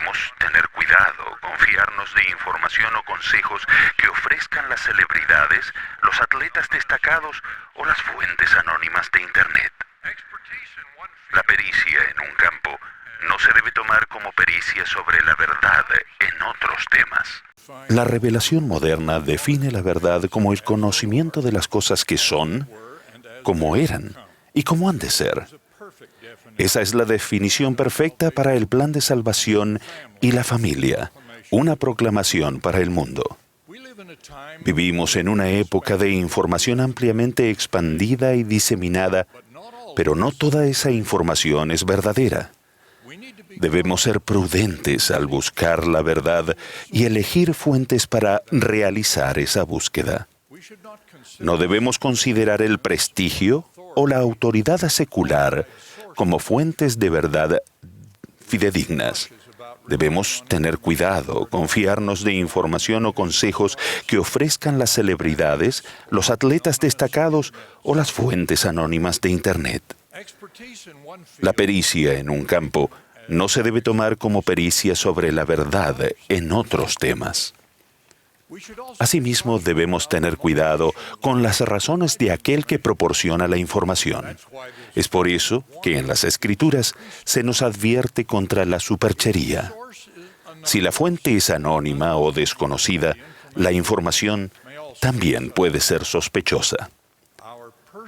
Debemos tener cuidado, confiarnos de información o consejos que ofrezcan las celebridades, los atletas destacados o las fuentes anónimas de Internet. La pericia en un campo no se debe tomar como pericia sobre la verdad en otros temas. La revelación moderna define la verdad como el conocimiento de las cosas que son, como eran y como han de ser. Esa es la definición perfecta para el plan de salvación y la familia, una proclamación para el mundo. Vivimos en una época de información ampliamente expandida y diseminada, pero no toda esa información es verdadera. Debemos ser prudentes al buscar la verdad y elegir fuentes para realizar esa búsqueda. No debemos considerar el prestigio o la autoridad secular como fuentes de verdad fidedignas. Debemos tener cuidado, confiarnos de información o consejos que ofrezcan las celebridades, los atletas destacados o las fuentes anónimas de Internet. La pericia en un campo no se debe tomar como pericia sobre la verdad en otros temas. Asimismo, debemos tener cuidado con las razones de aquel que proporciona la información. Es por eso que en las Escrituras se nos advierte contra la superchería. Si la fuente es anónima o desconocida, la información también puede ser sospechosa.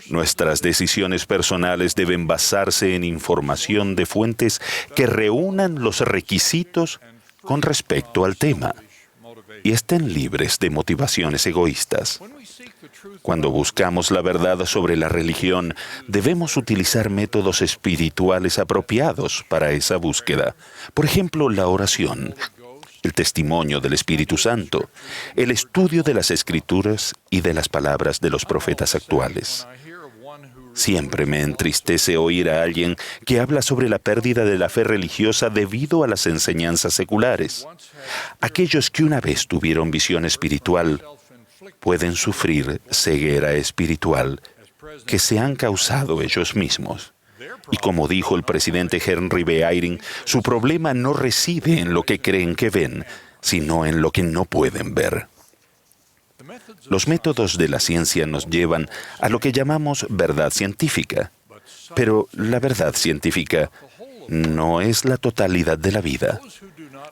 Nuestras decisiones personales deben basarse en información de fuentes que reúnan los requisitos con respecto al tema y estén libres de motivaciones egoístas. Cuando buscamos la verdad sobre la religión, debemos utilizar métodos espirituales apropiados para esa búsqueda. Por ejemplo, la oración, el testimonio del Espíritu Santo, el estudio de las Escrituras y de las palabras de los profetas actuales. Siempre me entristece oír a alguien que habla sobre la pérdida de la fe religiosa debido a las enseñanzas seculares. Aquellos que una vez tuvieron visión espiritual pueden sufrir ceguera espiritual que se han causado ellos mismos. Y como dijo el presidente Henry B. Eyring, su problema no reside en lo que creen que ven, sino en lo que no pueden ver. Los métodos de la ciencia nos llevan a lo que llamamos verdad científica, pero la verdad científica no es la totalidad de la vida.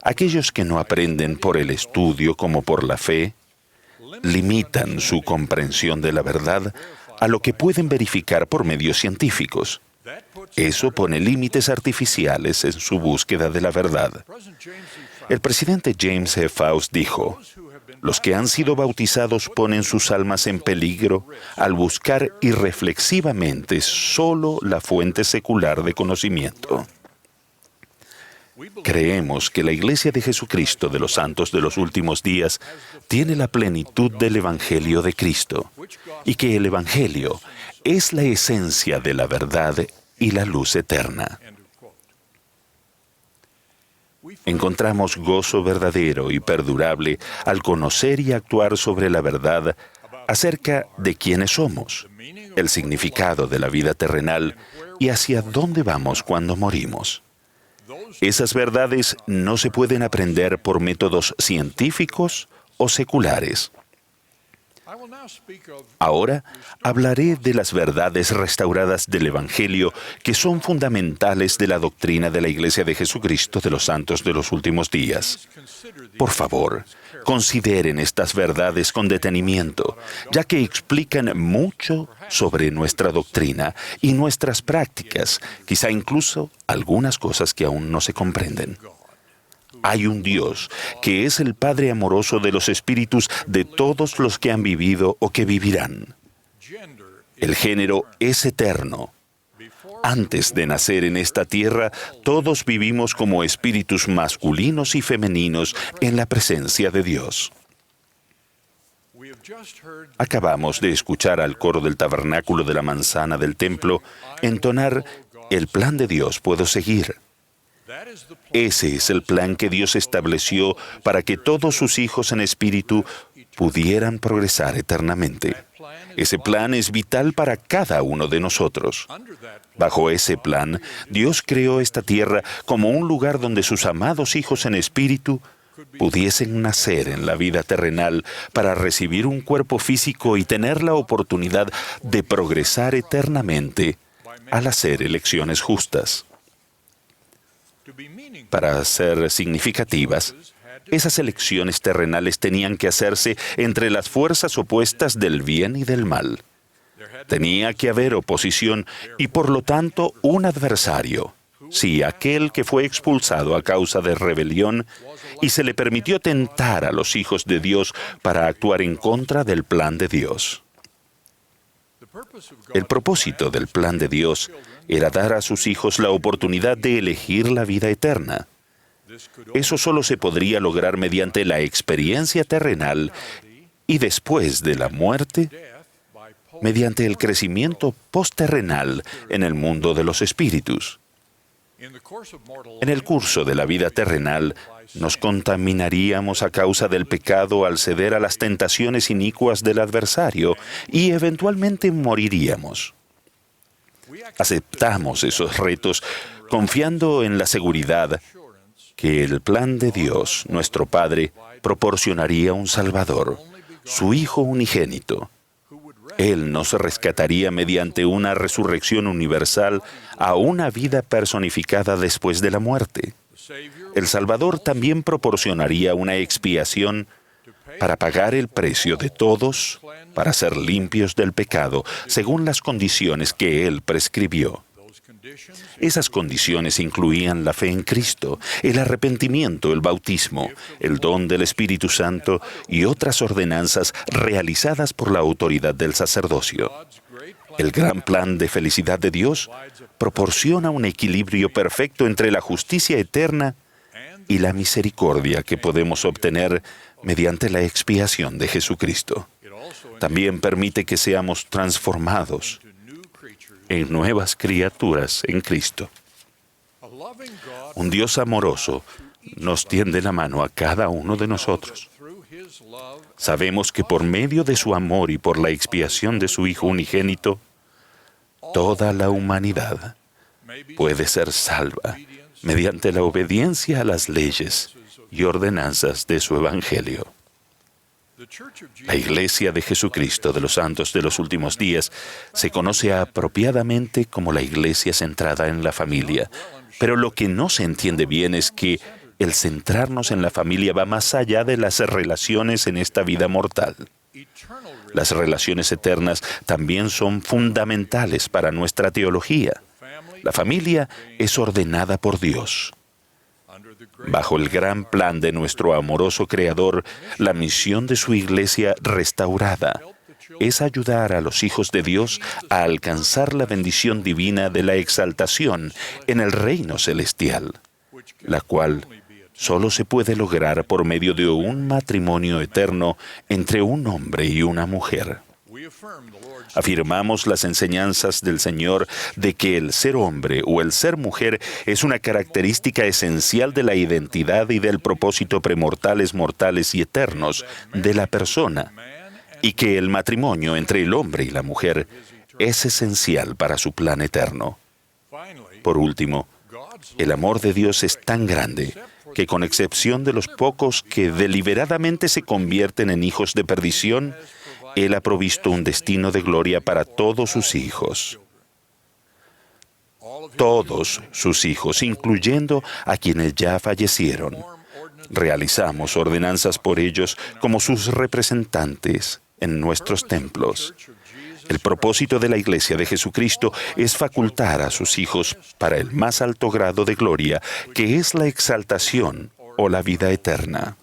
Aquellos que no aprenden por el estudio como por la fe, limitan su comprensión de la verdad a lo que pueden verificar por medios científicos. Eso pone límites artificiales en su búsqueda de la verdad. El presidente James E. Faust dijo: los que han sido bautizados ponen sus almas en peligro al buscar irreflexivamente solo la fuente secular de conocimiento. Creemos que la Iglesia de Jesucristo de los Santos de los Últimos Días tiene la plenitud del Evangelio de Cristo y que el Evangelio es la esencia de la verdad y la luz eterna. Encontramos gozo verdadero y perdurable al conocer y actuar sobre la verdad acerca de quiénes somos, el significado de la vida terrenal y hacia dónde vamos cuando morimos. Esas verdades no se pueden aprender por métodos científicos o seculares. Ahora hablaré de las verdades restauradas del Evangelio que son fundamentales de la doctrina de la Iglesia de Jesucristo de los Santos de los Últimos Días. Por favor, consideren estas verdades con detenimiento, ya que explican mucho sobre nuestra doctrina y nuestras prácticas, quizá incluso algunas cosas que aún no se comprenden. Hay un Dios que es el Padre amoroso de los espíritus de todos los que han vivido o que vivirán. El género es eterno. Antes de nacer en esta tierra, todos vivimos como espíritus masculinos y femeninos en la presencia de Dios. Acabamos de escuchar al coro del tabernáculo de la manzana del templo entonar: el plan de Dios puedo seguir. Ese es el plan que Dios estableció para que todos sus hijos en espíritu pudieran progresar eternamente. Ese plan es vital para cada uno de nosotros. Bajo ese plan, Dios creó esta tierra como un lugar donde sus amados hijos en espíritu pudiesen nacer en la vida terrenal para recibir un cuerpo físico y tener la oportunidad de progresar eternamente al hacer elecciones justas. Para ser significativas, esas elecciones terrenales tenían que hacerse entre las fuerzas opuestas del bien y del mal. Tenía que haber oposición y, por lo tanto, un adversario. Sí, aquel que fue expulsado a causa de rebelión y se le permitió tentar a los hijos de Dios para actuar en contra del plan de Dios. El propósito del plan de Dios era dar a sus hijos la oportunidad de elegir la vida eterna. Eso solo se podría lograr mediante la experiencia terrenal y después de la muerte, mediante el crecimiento postterrenal en el mundo de los espíritus. En el curso de la vida terrenal, nos contaminaríamos a causa del pecado al ceder a las tentaciones inicuas del adversario y eventualmente moriríamos. Aceptamos esos retos confiando en la seguridad que el plan de Dios, nuestro Padre, proporcionaría un Salvador, su Hijo unigénito. Él nos rescataría mediante una resurrección universal a una vida personificada después de la muerte. El Salvador también proporcionaría una expiación para pagar el precio de todos, para ser limpios del pecado, según las condiciones que Él prescribió. Esas condiciones incluían la fe en Cristo, el arrepentimiento, el bautismo, el don del Espíritu Santo y otras ordenanzas realizadas por la autoridad del sacerdocio. El gran plan de felicidad de Dios proporciona un equilibrio perfecto entre la justicia eterna y la misericordia que podemos obtener mediante la expiación de Jesucristo. También permite que seamos transformados en nuevas criaturas en Cristo. Un Dios amoroso nos tiende la mano a cada uno de nosotros. Sabemos que por medio de su amor y por la expiación de su Hijo unigénito, toda la humanidad puede ser salva mediante la obediencia a las leyes y ordenanzas de su Evangelio. La Iglesia de Jesucristo de los Santos de los Últimos Días se conoce apropiadamente como la Iglesia centrada en la familia, pero lo que no se entiende bien es que el centrarnos en la familia va más allá de las relaciones en esta vida mortal. Las relaciones eternas también son fundamentales para nuestra teología. La familia es ordenada por Dios. Bajo el gran plan de nuestro amoroso Creador, la misión de su Iglesia restaurada es ayudar a los hijos de Dios a alcanzar la bendición divina de la exaltación en el reino celestial, la cual solo se puede lograr por medio de un matrimonio eterno entre un hombre y una mujer. Afirmamos las enseñanzas del Señor de que el ser hombre o el ser mujer es una característica esencial de la identidad y del propósito premortales, mortales y eternos de la persona, y que el matrimonio entre el hombre y la mujer es esencial para su plan eterno. Por último, el amor de Dios es tan grande que, con excepción de los pocos que deliberadamente se convierten en hijos de perdición, Él ha provisto un destino de gloria para todos sus hijos. Todos sus hijos, incluyendo a quienes ya fallecieron. Realizamos ordenanzas por ellos como sus representantes en nuestros templos. El propósito de la Iglesia de Jesucristo es facultar a sus hijos para el más alto grado de gloria, que es la exaltación o la vida eterna.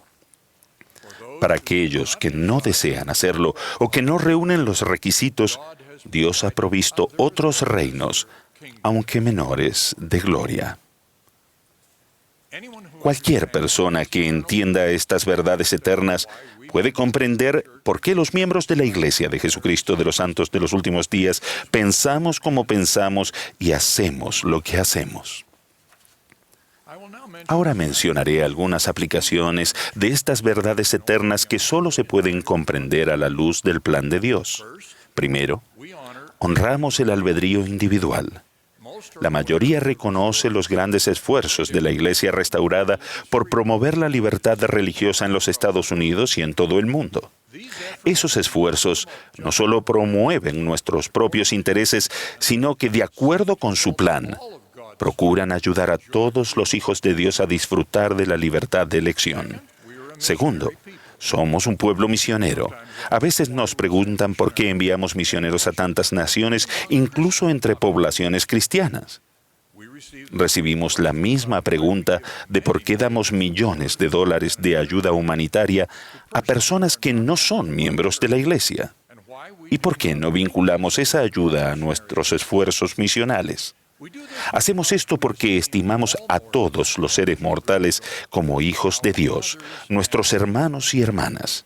Para aquellos que no desean hacerlo o que no reúnen los requisitos, Dios ha provisto otros reinos, aunque menores, de gloria. Cualquier persona que entienda estas verdades eternas puede comprender por qué los miembros de la Iglesia de Jesucristo de los Santos de los Últimos Días pensamos como pensamos y hacemos lo que hacemos. Ahora mencionaré algunas aplicaciones de estas verdades eternas que solo se pueden comprender a la luz del plan de Dios. Primero, honramos el albedrío individual. La mayoría reconoce los grandes esfuerzos de la Iglesia restaurada por promover la libertad religiosa en los Estados Unidos y en todo el mundo. Esos esfuerzos no solo promueven nuestros propios intereses, sino que, de acuerdo con su plan, procuran ayudar a todos los hijos de Dios a disfrutar de la libertad de elección. Segundo, somos un pueblo misionero. A veces nos preguntan por qué enviamos misioneros a tantas naciones, incluso entre poblaciones cristianas. Recibimos la misma pregunta de por qué damos millones de dólares de ayuda humanitaria a personas que no son miembros de la Iglesia. ¿Y por qué no vinculamos esa ayuda a nuestros esfuerzos misionales? Hacemos esto porque estimamos a todos los seres mortales como hijos de Dios, nuestros hermanos y hermanas,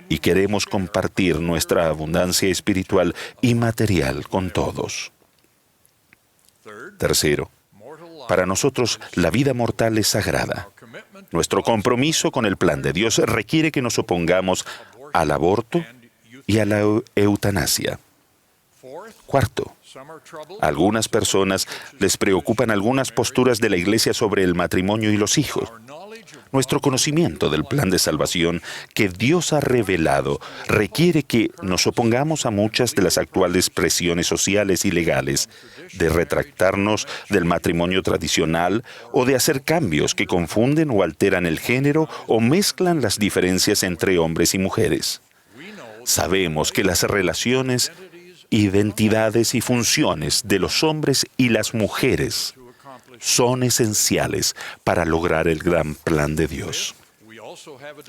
y queremos compartir nuestra abundancia espiritual y material con todos. Tercero, para nosotros la vida mortal es sagrada. Nuestro compromiso con el plan de Dios requiere que nos opongamos al aborto y a la eutanasia. Cuarto, a algunas personas les preocupan algunas posturas de la Iglesia sobre el matrimonio y los hijos. Nuestro conocimiento del plan de salvación que Dios ha revelado requiere que nos opongamos a muchas de las actuales presiones sociales y legales de retractarnos del matrimonio tradicional o de hacer cambios que confunden o alteran el género o mezclan las diferencias entre hombres y mujeres. Sabemos que las relaciones, identidades y funciones de los hombres y las mujeres son esenciales para lograr el gran plan de Dios.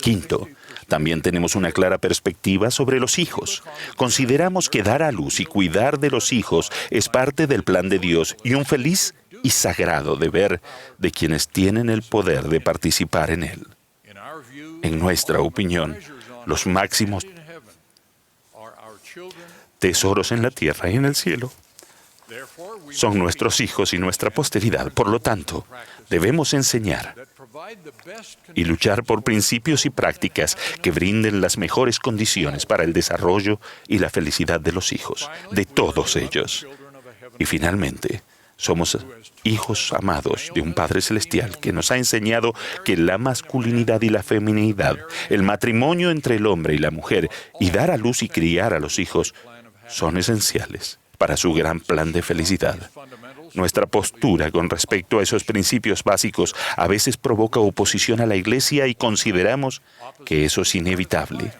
Quinto, también tenemos una clara perspectiva sobre los hijos. Consideramos que dar a luz y cuidar de los hijos es parte del plan de Dios y un feliz y sagrado deber de quienes tienen el poder de participar en él. En nuestra opinión, los máximos tesoros en la tierra y en el cielo son nuestros hijos y nuestra posteridad. Por lo tanto, debemos enseñar y luchar por principios y prácticas que brinden las mejores condiciones para el desarrollo y la felicidad de los hijos, de todos ellos. Y finalmente, somos hijos amados de un Padre Celestial que nos ha enseñado que la masculinidad y la feminidad, el matrimonio entre el hombre y la mujer y dar a luz y criar a los hijos son esenciales para su gran plan de felicidad. Nuestra postura con respecto a esos principios básicos a veces provoca oposición a la Iglesia y consideramos que eso es inevitable.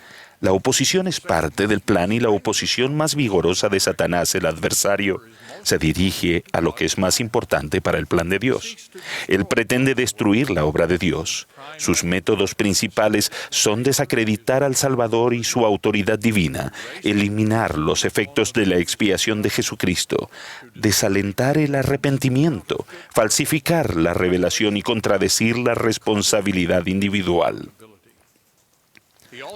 La oposición es parte del plan y la oposición más vigorosa de Satanás, el adversario, se dirige a lo que es más importante para el plan de Dios. Él pretende destruir la obra de Dios. Sus métodos principales son desacreditar al Salvador y su autoridad divina, eliminar los efectos de la expiación de Jesucristo, desalentar el arrepentimiento, falsificar la revelación y contradecir la responsabilidad individual.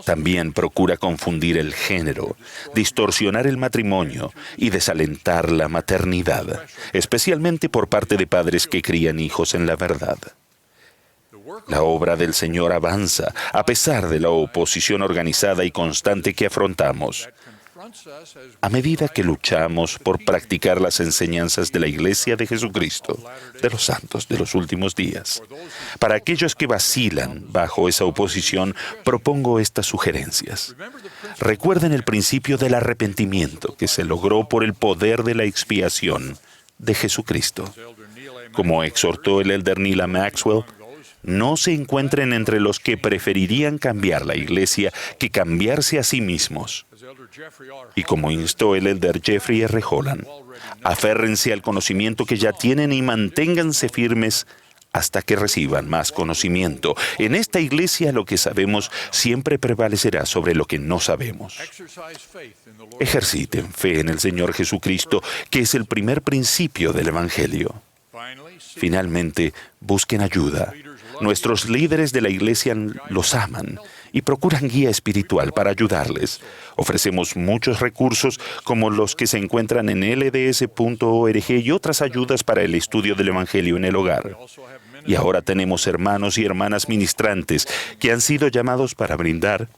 También procura confundir el género, distorsionar el matrimonio y desalentar la maternidad, especialmente por parte de padres que crían hijos en la verdad. La obra del Señor avanza a pesar de la oposición organizada y constante que afrontamos. A medida que luchamos por practicar las enseñanzas de la Iglesia de Jesucristo, de los santos de los últimos días. Para aquellos que vacilan bajo esa oposición, propongo estas sugerencias. Recuerden el principio del arrepentimiento que se logró por el poder de la expiación de Jesucristo. Como exhortó el elder Neal A. Maxwell, no se encuentren entre los que preferirían cambiar la Iglesia que cambiarse a sí mismos. Y como instó el elder Jeffrey R. Holland, aférrense al conocimiento que ya tienen y manténganse firmes hasta que reciban más conocimiento. En esta Iglesia lo que sabemos siempre prevalecerá sobre lo que no sabemos. Ejerciten fe en el Señor Jesucristo, que es el primer principio del Evangelio. Finalmente, busquen ayuda. Nuestros líderes de la Iglesia los aman y procuran guía espiritual para ayudarles. Ofrecemos muchos recursos como los que se encuentran en lds.org y otras ayudas para el estudio del Evangelio en el hogar. Y ahora tenemos hermanos y hermanas ministrantes que han sido llamados para brindar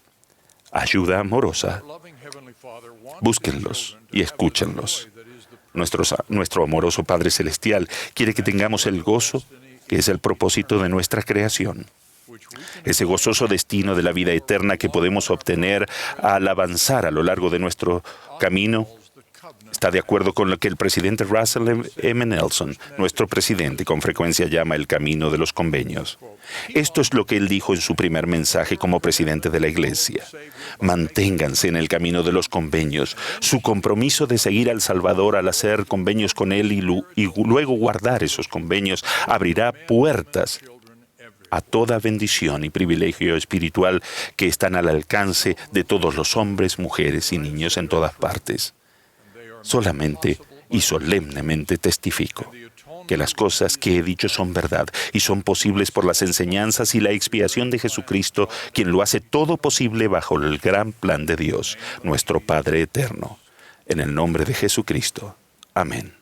ayuda amorosa Búsquenlos y escúchenlos. Nuestro amoroso Padre Celestial quiere que tengamos el gozo que es el propósito de nuestra creación. Ese gozoso destino de la vida eterna que podemos obtener al avanzar a lo largo de nuestro camino está de acuerdo con lo que el presidente Russell M. Nelson, nuestro presidente, con frecuencia llama el camino de los convenios. Esto es lo que él dijo en su primer mensaje como presidente de la Iglesia. Manténganse en el camino de los convenios. Su compromiso de seguir al Salvador al hacer convenios con él y luego guardar esos convenios abrirá puertas a toda bendición y privilegio espiritual que están al alcance de todos los hombres, mujeres y niños en todas partes. Solamente y solemnemente testifico que las cosas que he dicho son verdad y son posibles por las enseñanzas y la expiación de Jesucristo, quien lo hace todo posible bajo el gran plan de Dios, nuestro Padre eterno. En el nombre de Jesucristo. Amén.